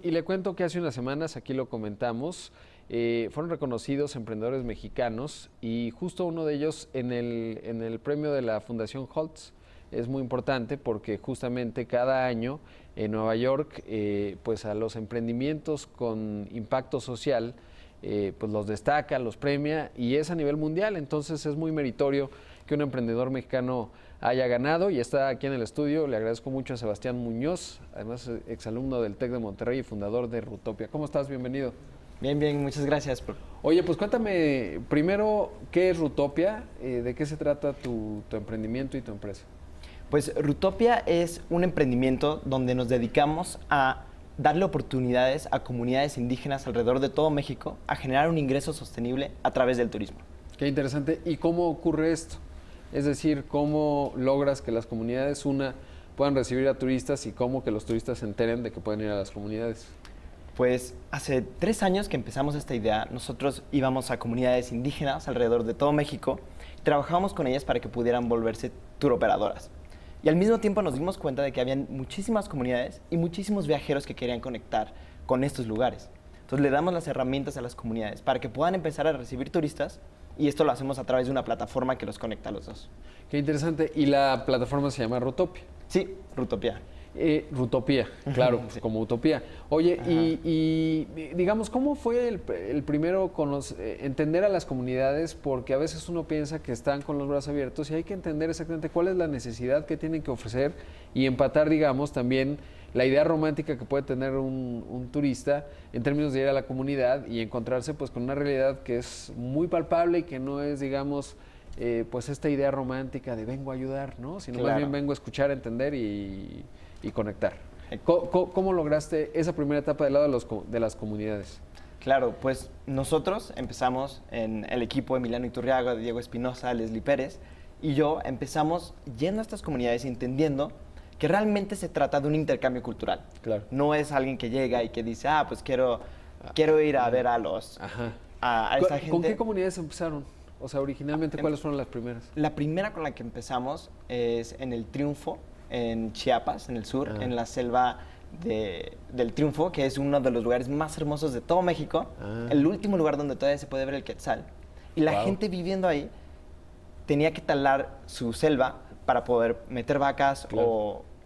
Y le cuento que hace unas semanas, aquí lo comentamos, fueron reconocidos emprendedores mexicanos y justo uno de ellos en el premio de la Fundación Holtz. Es muy importante porque justamente cada año en Nueva York, pues a los emprendimientos con impacto social, pues los destaca, los premia y es a nivel mundial. Entonces es muy meritorio que un emprendedor mexicano haya ganado y está aquí en el estudio. Le agradezco mucho a Sebastián Muñoz, además exalumno del TEC de Monterrey y fundador de Rutopia. ¿Cómo estás? Bienvenido. Bien, muchas gracias. Oye, pues cuéntame primero qué es Rutopia, de qué se trata tu emprendimiento y tu empresa. Pues Rutopia es un emprendimiento donde nos dedicamos a darle oportunidades a comunidades indígenas alrededor de todo México a generar un ingreso sostenible a través del turismo. Qué interesante. ¿Y cómo ocurre esto? Es decir, ¿cómo logras que las comunidades, puedan recibir a turistas y cómo que los turistas se enteren de que pueden ir a las comunidades? Pues hace 3 años que empezamos esta idea, nosotros íbamos a comunidades indígenas alrededor de todo México y trabajábamos con ellas para que pudieran volverse tour operadoras. Y al mismo tiempo nos dimos cuenta de que habían muchísimas comunidades y muchísimos viajeros que querían conectar con estos lugares. Entonces le damos las herramientas a las comunidades para que puedan empezar a recibir turistas y esto lo hacemos a través de una plataforma que los conecta a los dos. Qué interesante. ¿Y la plataforma se llama Rutopia? Sí, Rutopia. Rutopía, claro, Sí. Como utopía. Oye, y digamos, ¿cómo fue el primero entender a las comunidades? Porque a veces uno piensa que están con los brazos abiertos y hay que entender exactamente cuál es la necesidad que tienen que ofrecer y empatar, digamos, también la idea romántica que puede tener un turista en términos de ir a la comunidad y encontrarse pues con una realidad que es muy palpable y que no es, digamos, pues esta idea romántica de vengo a ayudar, ¿no? Sino Claro. más bien vengo a escuchar, a entender y conectar. ¿Cómo lograste esa primera etapa del lado de las comunidades? Claro, pues nosotros empezamos en el equipo Emiliano Iturriaga, Diego Espinosa, Leslie Pérez y yo empezamos yendo a estas comunidades entendiendo que realmente se trata de un intercambio cultural. Claro. No es alguien que llega y que dice, pues quiero ir a ver a Ajá. a esta gente. ¿Con qué comunidades empezaron? O sea, originalmente, ¿cuáles fueron las primeras? La primera con la que empezamos es en el Triunfo, en Chiapas, en el sur, en la selva del Triunfo, que es uno de los lugares más hermosos de todo México, el último lugar donde todavía se puede ver el quetzal. Y la gente viviendo ahí tenía que talar su selva para poder meter vacas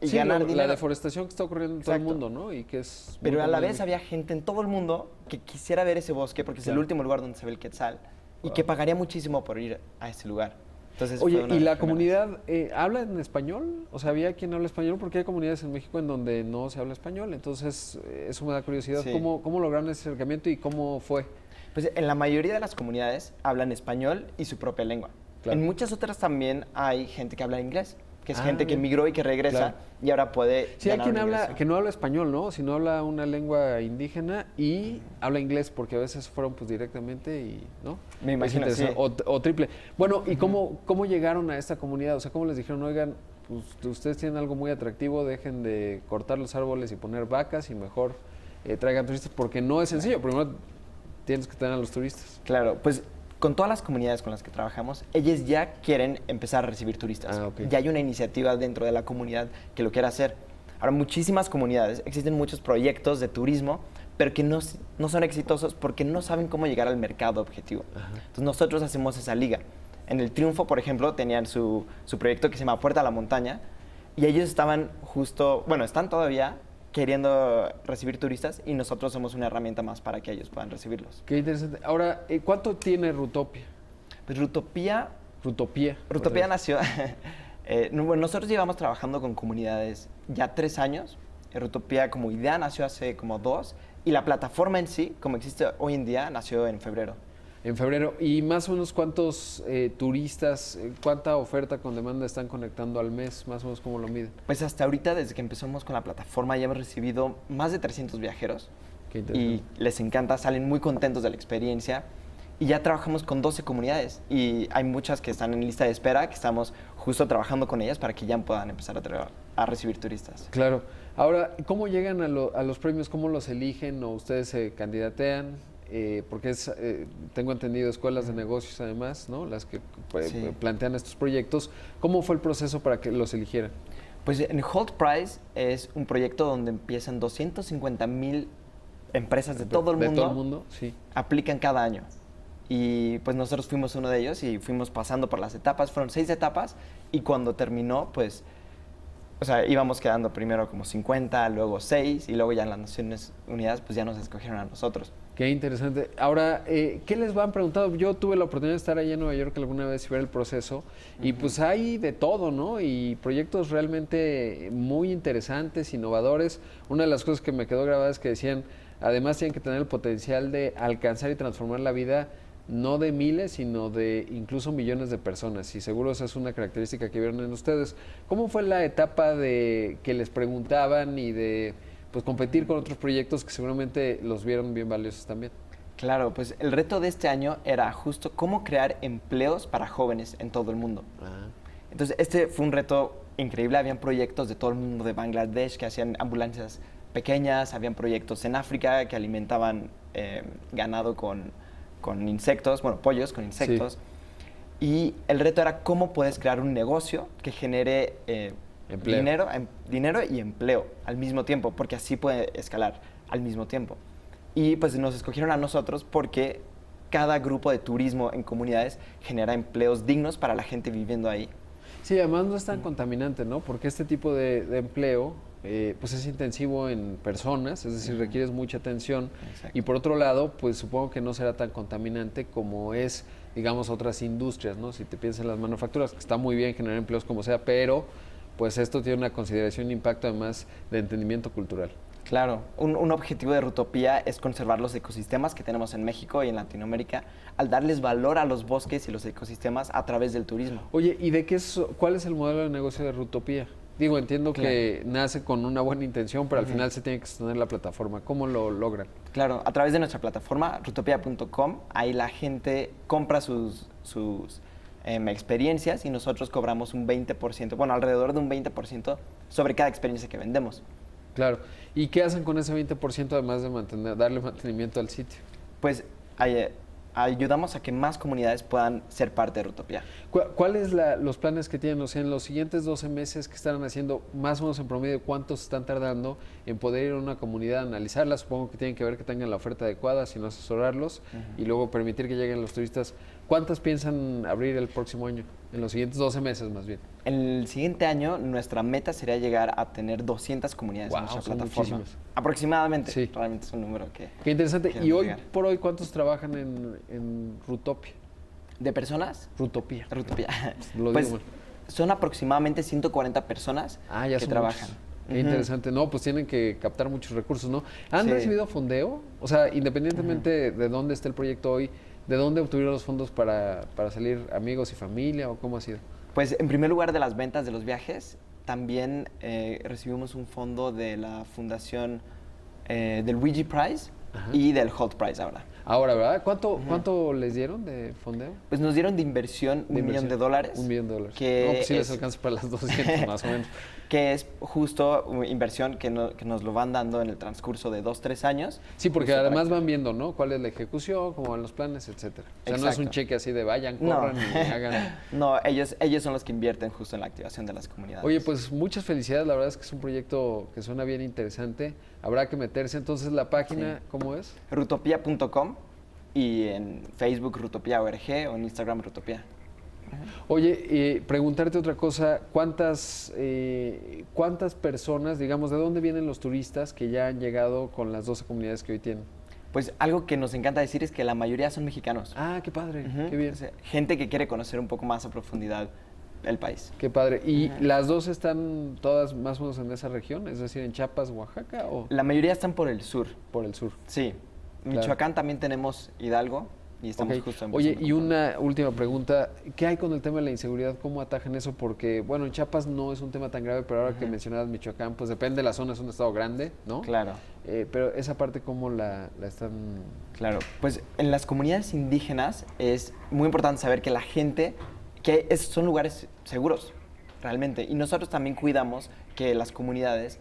y sí, ganar dinero. La deforestación que está ocurriendo en todo el mundo, ¿no? Y que es Pero a la vez había había gente en todo el mundo que quisiera ver ese bosque porque es el último lugar donde se ve el quetzal y que pagaría muchísimo por ir a ese lugar. Entonces, oye, ¿y la comunidad habla en español? O sea, ¿había quien habla español? Porque hay comunidades en México en donde no se habla español. Entonces, eso me da curiosidad. Sí. ¿Cómo lograron ese acercamiento y cómo fue? Pues en la mayoría de las comunidades hablan español y su propia lengua. Claro. En muchas otras también hay gente que habla inglés, que es gente que emigró y que regresa claro. y ahora puede Sí, hay ganar quien un ingreso. que no habla español, ¿no? Sino habla una lengua indígena y habla inglés, porque a veces fueron pues directamente y, ¿no? Me imagino, Es sí. o triple. Bueno, ¿y cómo llegaron a esta comunidad? O sea, ¿cómo les dijeron, oigan, pues ustedes tienen algo muy atractivo, dejen de cortar los árboles y poner vacas y mejor traigan turistas? Porque no es sencillo, primero tienes que tener a los turistas. Claro, pues con todas las comunidades con las que trabajamos, ellas ya quieren empezar a recibir turistas. Ok. Ya hay una iniciativa dentro de la comunidad que lo quiere hacer. Ahora, muchísimas comunidades, existen muchos proyectos de turismo, pero que no son exitosos porque no saben cómo llegar al mercado objetivo. Entonces nosotros hacemos esa liga. En el Triunfo, por ejemplo, tenían su proyecto que se llama Puerta a la Montaña y ellos estaban están todavía queriendo recibir turistas y nosotros somos una herramienta más para que ellos puedan recibirlos. Qué interesante. Ahora, ¿cuánto tiene Rutopia? Pues Rutopia nació... nosotros llevamos trabajando con comunidades ya 3 años. Rutopia como idea nació hace como 2 y la plataforma en sí, como existe hoy en día, nació en febrero. En febrero. ¿Y más o menos cuántos turistas, cuánta oferta con demanda están conectando al mes? Más o menos, ¿cómo lo miden? Pues hasta ahorita, desde que empezamos con la plataforma, ya hemos recibido más de 300 viajeros. Qué interesante. Y les encanta, salen muy contentos de la experiencia. Y ya trabajamos con 12 comunidades. Y hay muchas que están en lista de espera, que estamos justo trabajando con ellas para que ya puedan empezar a recibir turistas. Claro. Ahora, ¿cómo llegan a los premios? ¿Cómo los eligen o ustedes se candidatean? Porque tengo entendido, escuelas de negocios además, ¿no? Las que Sí. plantean estos proyectos. ¿Cómo fue el proceso para que los eligieran? Pues en Holt Prize es un proyecto donde empiezan 250,000 empresas de todo el mundo. De todo el mundo, sí. Aplican cada año. Y pues nosotros fuimos uno de ellos y fuimos pasando por las etapas. Fueron 6 etapas y cuando terminó, pues, o sea, íbamos quedando primero como 50, luego 6 y luego ya en las Naciones Unidas, pues ya nos escogieron a nosotros. Qué interesante. Ahora, ¿qué les van preguntando? Yo tuve la oportunidad de estar allá en Nueva York alguna vez y ver el proceso y pues hay de todo, ¿no? Y proyectos realmente muy interesantes, innovadores. Una de las cosas que me quedó grabada es que decían, además tienen que tener el potencial de alcanzar y transformar la vida no de miles, sino de incluso millones de personas. Y seguro esa es una característica que vieron en ustedes. ¿Cómo fue la etapa de que les preguntaban y de pues competir con otros proyectos que seguramente los vieron bien valiosos también? Claro, pues el reto de este año era justo cómo crear empleos para jóvenes en todo el mundo. Entonces, este fue un reto increíble. Habían proyectos de todo el mundo, de Bangladesh, que hacían ambulancias pequeñas. Habían proyectos en África que alimentaban ganado con insectos, bueno, pollos con insectos. Sí. Y el reto era cómo puedes crear un negocio que genere dinero y empleo al mismo tiempo, porque así puede escalar al mismo tiempo. Y pues nos escogieron a nosotros porque cada grupo de turismo en comunidades genera empleos dignos para la gente viviendo ahí. Sí, además no es tan contaminante, ¿no? Porque este tipo de empleo pues es intensivo en personas, es decir, requieres mucha atención. Exacto. Y por otro lado, pues supongo que no será tan contaminante como es, digamos, otras industrias, ¿no? Si te piensas en las manufacturas, que está muy bien generar empleos como sea, pero pues esto tiene una consideración y impacto además de entendimiento cultural. Claro, un objetivo de Rutopía es conservar los ecosistemas que tenemos en México y en Latinoamérica al darles valor a los bosques y los ecosistemas a través del turismo. Oye, ¿y cuál es el modelo de negocio de Rutopía? Digo, entiendo que nace con una buena intención, pero al final se tiene que sostener la plataforma. ¿Cómo lo logran? Claro, a través de nuestra plataforma, rutopia.com, ahí la gente compra sus experiencias y nosotros cobramos un 20%, bueno, alrededor de un 20% sobre cada experiencia que vendemos. Claro. ¿Y qué hacen con ese 20% además de darle mantenimiento al sitio? Pues ayudamos a que más comunidades puedan ser parte de Rutopía. ¿Cuáles los planes que tienen? O sea, en los siguientes 12 meses que están haciendo, más o menos en promedio, ¿cuántos están tardando en poder ir a una comunidad a analizarla? Supongo que tienen que ver que tengan la oferta adecuada, sino asesorarlos y luego permitir que lleguen los turistas. ¿Cuántas piensan abrir el próximo año? En los siguientes 12 meses, más bien. En el siguiente año, nuestra meta sería llegar a tener 200 comunidades en nuestra plataforma. Muchísimas. Aproximadamente. Sí. Realmente es un número que... Qué interesante. ¿Y hoy por hoy cuántos trabajan en Rutopia? ¿De personas? Rutopía. Rutopía. Lo digo mal. Son aproximadamente 140 personas que trabajan. Qué interesante. No, pues tienen que captar muchos recursos, ¿no? ¿Han recibido fondeo? O sea, independientemente de dónde esté el proyecto hoy, ¿de dónde obtuvieron los fondos para salir amigos y familia o cómo ha sido? Pues en primer lugar de las ventas de los viajes, también recibimos un fondo de la fundación del Ouija Prize y del Holt Prize ahora. Ahora, ¿verdad? ¿Cuánto les dieron de fondeo? Pues nos dieron de inversión $1 millón. $1 millón. Que no, pues sí les alcanza para las 200 más o menos. Que es justo inversión que nos lo van dando en el transcurso de 2-3 años. Sí, porque además van viendo, ¿no? Cuál es la ejecución, cómo van los planes, etcétera. O sea, no es un cheque así de vayan, corran y hagan. No, ellos son los que invierten justo en la activación de las comunidades. Oye, pues muchas felicidades. La verdad es que es un proyecto que suena bien interesante. Habrá que meterse. Entonces, ¿la página cómo es? Rutopia.com y en Facebook Rutopia.org o en Instagram Rutopia. Oye, preguntarte otra cosa, ¿cuántas personas, digamos, de dónde vienen los turistas que ya han llegado con las 12 comunidades que hoy tienen? Pues algo que nos encanta decir es que la mayoría son mexicanos. Ah, qué padre, qué bien. O sea, gente que quiere conocer un poco más a profundidad el país. Qué padre. ¿Y las 12 están todas más o menos en esa región? Es decir, en Chiapas, Oaxaca, ¿o? La mayoría están por el sur. Por el sur. Sí. Michoacán también tenemos Hidalgo. Y estamos justo Oye, y una última pregunta, ¿qué hay con el tema de la inseguridad? ¿Cómo atajan eso? Porque, bueno, en Chiapas no es un tema tan grave, pero ahora que mencionabas Michoacán, pues depende de la zona, es un estado grande, ¿no? Claro. Pero esa parte, ¿cómo la están...? Claro, pues en las comunidades indígenas es muy importante saber que la gente, son lugares seguros, realmente. Y nosotros también cuidamos que las comunidades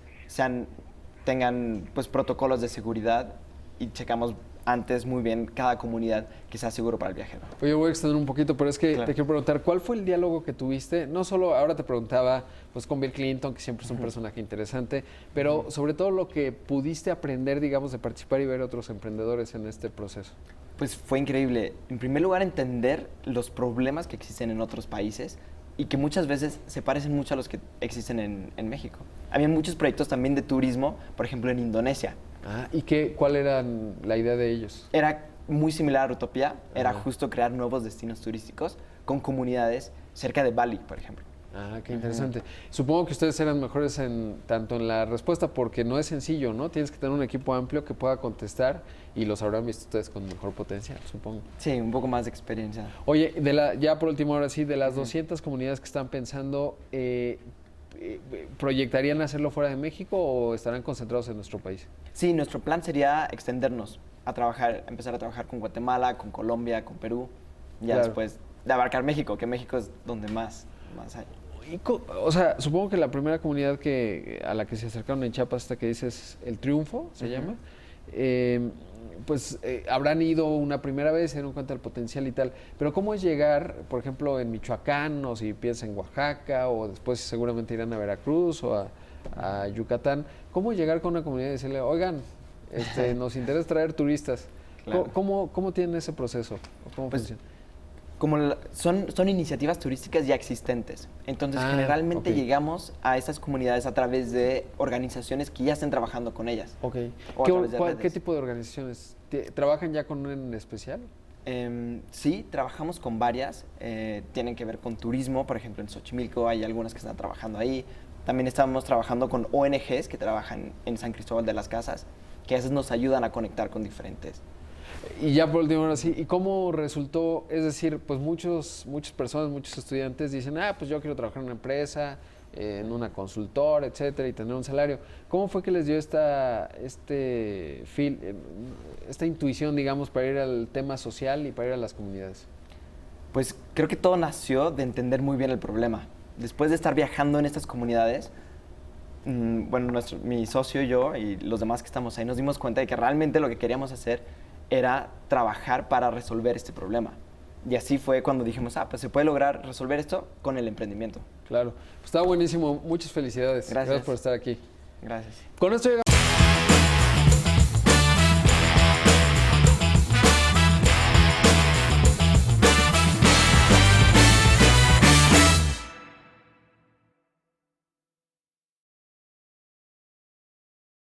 tengan pues protocolos de seguridad y checamos antes muy bien cada comunidad que sea seguro para el viajero. Oye, voy a extender un poquito, pero es que Claro. te quiero preguntar, ¿cuál fue el diálogo que tuviste? No solo, ahora te preguntaba, pues con Bill Clinton, que siempre es un personaje interesante, pero sobre todo lo que pudiste aprender, digamos, de participar y ver a otros emprendedores en este proceso. Pues fue increíble. En primer lugar, entender los problemas que existen en otros países y que muchas veces se parecen mucho a los que existen en México. Había muchos proyectos también de turismo, por ejemplo, en Indonesia. Ah, ¿y cuál era la idea de ellos? Era muy similar a Utopía, era Ajá. justo crear nuevos destinos turísticos con comunidades cerca de Bali, por ejemplo. Ah, qué interesante. Supongo que ustedes eran mejores tanto en la respuesta, porque no es sencillo, ¿no? Tienes que tener un equipo amplio que pueda contestar y los habrán visto ustedes con mejor potencial, supongo. Sí, un poco más de experiencia. Oye, ya por último, ahora sí, de las 200 comunidades que están pensando, ¿proyectarían hacerlo fuera de México o estarán concentrados en nuestro país? Sí, nuestro plan sería extendernos a trabajar, empezar a trabajar con Guatemala, con Colombia, con Perú, ya Claro. después de abarcar México, que México es donde más hay. O sea, supongo que la primera comunidad a la que se acercaron en Chiapas, esta que dices, El Triunfo, se llama, habrán ido una primera vez, se dieron cuenta del potencial y tal. Pero ¿cómo es llegar, por ejemplo, en Michoacán, o si piensan en Oaxaca, o después seguramente irán a Veracruz o a Yucatán? ¿Cómo llegar con una comunidad y decirle, oigan, nos interesa traer turistas? Claro. ¿Cómo tienen ese proceso? ¿Cómo Pues, funciona? son iniciativas turísticas ya existentes. Entonces, generalmente ok. llegamos a esas comunidades a través de organizaciones que ya estén trabajando con ellas. Ok. O a través de ¿Qué redes. tipo de organizaciones? ¿Trabajan ya con una en especial? Sí, trabajamos con varias. Tienen que ver con turismo, por ejemplo, en Xochimilco hay algunas que están trabajando ahí. También estamos trabajando con ONGs que trabajan en San Cristóbal de las Casas, que a veces nos ayudan a conectar con diferentes. Y ya por último, ahora sí, ¿y cómo resultó? Es decir, pues muchas personas, muchos estudiantes dicen, pues yo quiero trabajar en una empresa, en una consultora, etcétera, y tener un salario. ¿Cómo fue que les dio esta intuición, digamos, para ir al tema social y para ir a las comunidades? Pues creo que todo nació de entender muy bien el problema. Después de estar viajando en estas comunidades, mi socio y yo y los demás que estamos ahí nos dimos cuenta de que realmente lo que queríamos hacer era trabajar para resolver este problema. Y así fue cuando dijimos, pues se puede lograr resolver esto con el emprendimiento. Claro. Pues está buenísimo. Muchas felicidades. Gracias Por estar aquí. Gracias. Con esto llegamos